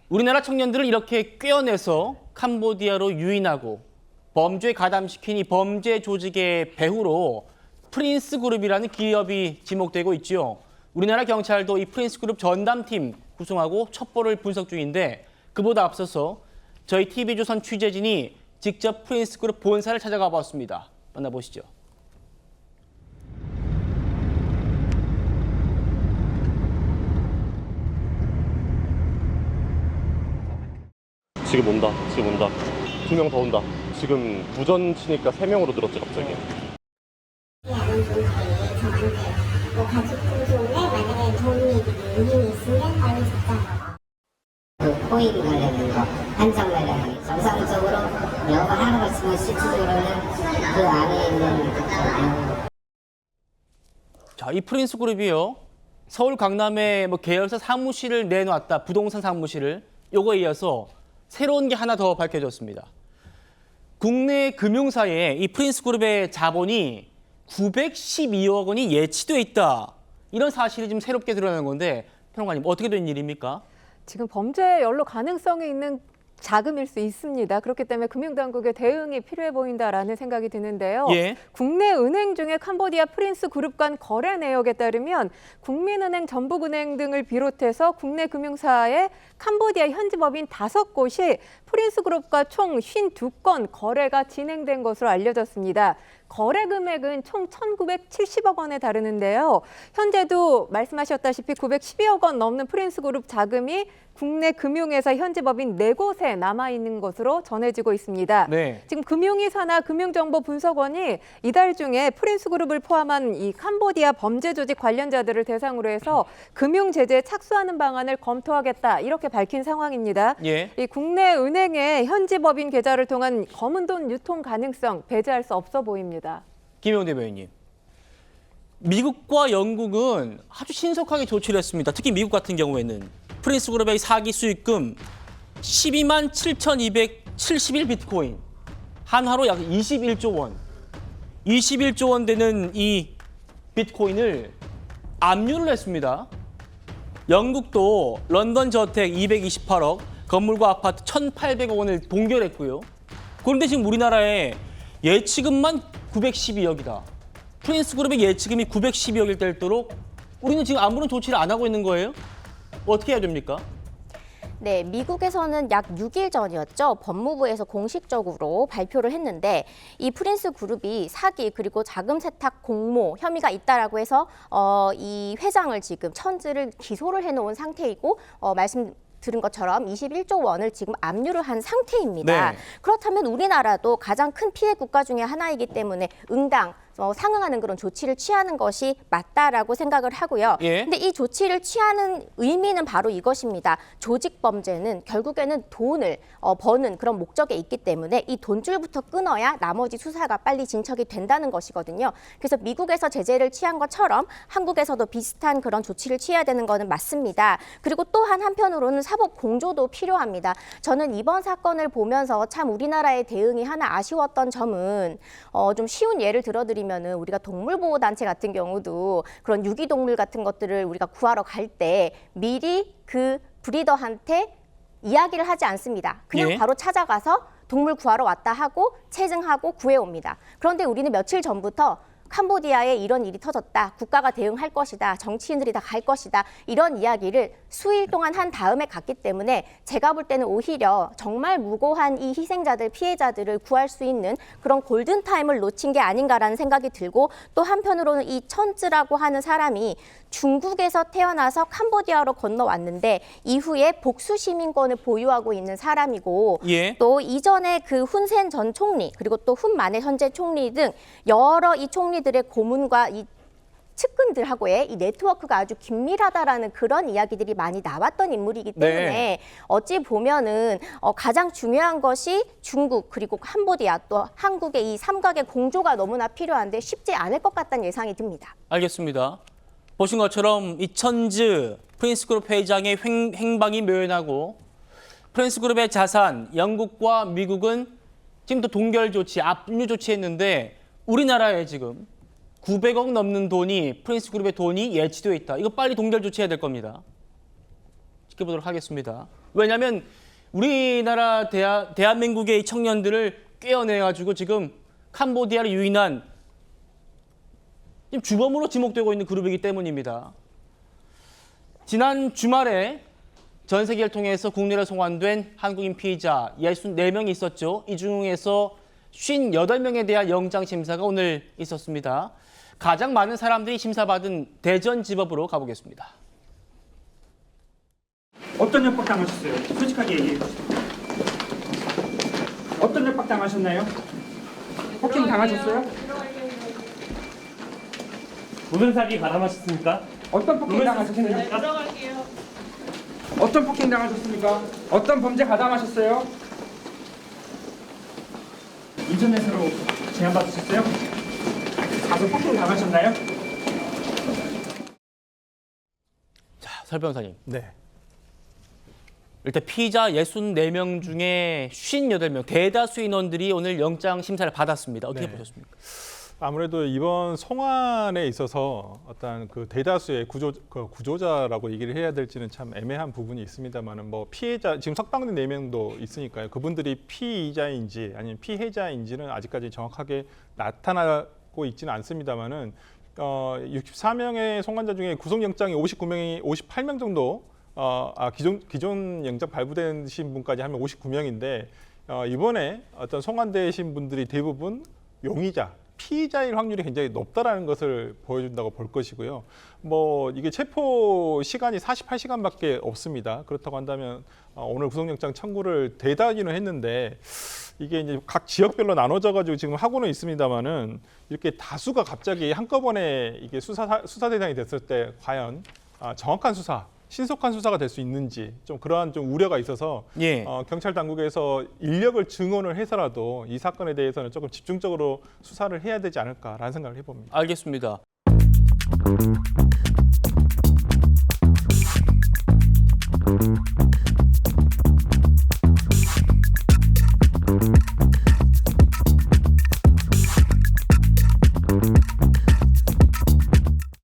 우리나라 청년들을 이렇게 꿰어내서 캄보디아로 유인하고 범죄에 가담시킨 이 범죄 조직의 배후로 프린스 그룹이라는 기업이 지목되고 있죠. 우리나라 경찰도 이 프린스 그룹 전담팀 구성하고 첩보를 분석 중인데 그보다 앞서서 저희 TV조선 취재진이 직접 프린스 그룹 본사를 찾아가 봤습니다. 만나보시죠. 지금 온다. 2명 더 온다. 지금 무전 치니까 3명으로 늘었지 갑자기. 뭐 가족들 좋은데 만약에 돈이 의미 있으면 빨리 잡자. 그 코인 관련된 거, 한정 관련된 거, 정상적으로 영업을 하는 것 같지만 실질적으로는 그 안에 있는 내용. 자, 이 프린스 그룹이요. 서울 강남에 계열사 사무실을 내놨다. 부동산 사무실을. 요거에 이어서 새로운 게 하나 더 밝혀졌습니다. 국내 금융사에 이 프린스 그룹의 자본이 912억 원이 예치돼 있다. 이런 사실이 지금 새롭게 드러나는 건데 평론가님 어떻게 된 일입니까? 지금 범죄 연루 가능성이 있는 자금일 수 있습니다. 그렇기 때문에 금융당국의 대응이 필요해 보인다라는 생각이 드는데요. 예. 국내 은행 중에 캄보디아 프린스 그룹 간 거래 내역에 따르면 국민은행, 전북은행 등을 비롯해서 국내 금융사의 캄보디아 현지 법인 5곳이 프린스 그룹과 총 52건 거래가 진행된 것으로 알려졌습니다. 거래 금액은 총 1,970억 원에 다르는데요. 현재도 말씀하셨다시피 912억 원 넘는 프린스 그룹 자금이 국내 금융회사 현지 법인 4곳에 남아있는 것으로 전해지고 있습니다. 네. 지금 금융위사나 금융정보분석원이 이달 중에 프린스 그룹을 포함한 이 캄보디아 범죄 조직 관련자들을 대상으로 해서 금융 제재에 착수하는 방안을 검토하겠다 이렇게 밝힌 상황입니다. 예. 이 국내 은행의 현지 법인 계좌를 통한 검은 돈 유통 가능성 배제할 수 없어 보입니다. 김용 대변인님. 미국과 영국은 아주 신속하게 조치를 했습니다. 특히 미국 같은 경우에는 프린스 그룹의 사기 수익금 12만 7,271 비트코인, 한화로 약 21조 원, 21조 원 되는 이 비트코인을 압류를 했습니다. 영국도 런던 저택 228억, 건물과 아파트 1,800억 원을 동결했고요. 그런데 지금 우리나라에 예치금만 912억이다. 프린스 그룹의 예치금이 912억일 때도록 우리는 지금 아무런 조치를 안 하고 있는 거예요? 어떻게 해야 됩니까? 네, 미국에서는 약 6일 전이었죠. 법무부에서 공식적으로 발표를 했는데 이 프린스 그룹이 사기 그리고 자금 세탁 공모 혐의가 있다라고 해서 이 회장을 지금 천지를 기소를 해놓은 상태이고 들은 것처럼 21조 원을 지금 압류를 한 상태입니다. 네. 그렇다면 우리나라도 가장 큰 피해 국가 중에 하나이기 때문에 응당 상응하는 그런 조치를 취하는 것이 맞다라고 생각을 하고요. 예. 근데 이 조치를 취하는 의미는 바로 이것입니다. 조직 범죄는 결국에는 돈을 버는 그런 목적에 있기 때문에 이 돈줄부터 끊어야 나머지 수사가 빨리 진척이 된다는 것이거든요. 그래서 미국에서 제재를 취한 것처럼 한국에서도 비슷한 그런 조치를 취해야 되는 거는 맞습니다. 그리고 또한 한편으로는 사법 공조도 필요합니다. 저는 이번 사건을 보면서 참 우리나라의 대응이 하나 아쉬웠던 점은 좀 쉬운 예를 들어드리면 우리가 동물보호단체 같은 경우도 그런 유기동물 같은 것들을 우리가 구하러 갈 때 미리 그 브리더한테 이야기를 하지 않습니다. 그냥 예. 바로 찾아가서 동물 구하러 왔다 하고 체증하고 구해옵니다. 그런데 우리는 며칠 전부터 캄보디아에 이런 일이 터졌다. 국가가 대응할 것이다. 정치인들이 다 갈 것이다. 이런 이야기를 수일 동안 한 다음에 갔기 때문에 제가 볼 때는 오히려 정말 무고한 이 희생자들, 피해자들을 구할 수 있는 그런 골든타임을 놓친 게 아닌가라는 생각이 들고 또 한편으로는 이 천즈라고 하는 사람이 중국에서 태어나서 캄보디아로 건너왔는데 이후에 복수시민권을 보유하고 있는 사람이고 예. 또 이전에 그 훈센 전 총리 그리고 또 훈만의 현재 총리 등 여러 이 총리들의 고문과 이 측근들하고의 이 네트워크가 아주 긴밀하다라는 그런 이야기들이 많이 나왔던 인물이기 때문에 네. 어찌 보면은 가장 중요한 것이 중국 그리고 캄보디아 또 한국의 이 삼각의 공조가 너무나 필요한데 쉽지 않을 것 같다는 예상이 듭니다. 알겠습니다. 보신 것처럼 이 천즈 프린스 그룹 회장의 행방이 묘연하고 프린스 그룹의 자산, 영국과 미국은 지금 또 동결 조치, 압류 조치했는데 우리나라에 지금 900억 넘는 돈이 프린스 그룹의 돈이 예치되어 있다. 이거 빨리 동결 조치해야 될 겁니다. 지켜보도록 하겠습니다. 왜냐하면 우리나라 대한민국의 이 청년들을 꿰어내가지고 지금 캄보디아를 유인한 지금 주범으로 지목되고 있는 그룹이기 때문입니다. 지난 주말에 전 세계를 통해서 국내로 송환된 한국인 피의자 64명이 있었죠. 이 중에서 58명에 대한 영장 심사가 오늘 있었습니다. 가장 많은 사람들이 심사받은 대전지법으로 가보겠습니다. 어떤 협박 당하셨어요? 솔직하게 얘기해 주세요. 어떤 협박 당하셨나요? 폭행 당하셨어요? 무슨 사기 가담하셨습니까? 어떤 폭행 당하셨어요? 어떤 폭행 당하셨습니까? 어떤 범죄 가담하셨어요? 인터넷으로 제안받으셨어요? 가서 폭행 당하셨나요? 자, 설 변호사님. 네. 일단 피의자 64명 중에 58명, 대다수 인원들이 오늘 영장 심사를 받았습니다. 어떻게 네. 보셨습니까? 아무래도 이번 송환에 있어서 어떤 그 대다수의 구조자라고 얘기를 해야 될지는 참 애매한 부분이 있습니다만은 뭐 피해자 지금 석방된 4명도 있으니까요. 그분들이 피의자인지 아니면 피해자인지는 아직까지 정확하게 나타나고 있지는 않습니다만은 64명의 송환자 중에 구속영장이 58명 정도 기존 영장 발부되신 분까지 하면 59명인데 이번에 어떤 송환되신 분들이 대부분 용의자, 피의자일 확률이 굉장히 높다라는 것을 보여준다고 볼 것이고요. 뭐 이게 체포 시간이 48시간밖에 없습니다. 그렇다고 한다면 오늘 구속영장 청구를 대다기는 했는데 이게 이제 각 지역별로 나눠져 가지고 지금 하고는 있습니다만은 이렇게 다수가 갑자기 한꺼번에 이게 수사 대상이 됐을 때 과연 정확한 수사, 신속한 수사가 될 수 있는지 좀 그러한 좀 우려가 있어서 예. 경찰 당국에서 인력을 증원을 해서라도 이 사건에 대해서는 조금 집중적으로 수사를 해야 되지 않을까라는 생각을 해봅니다. 알겠습니다.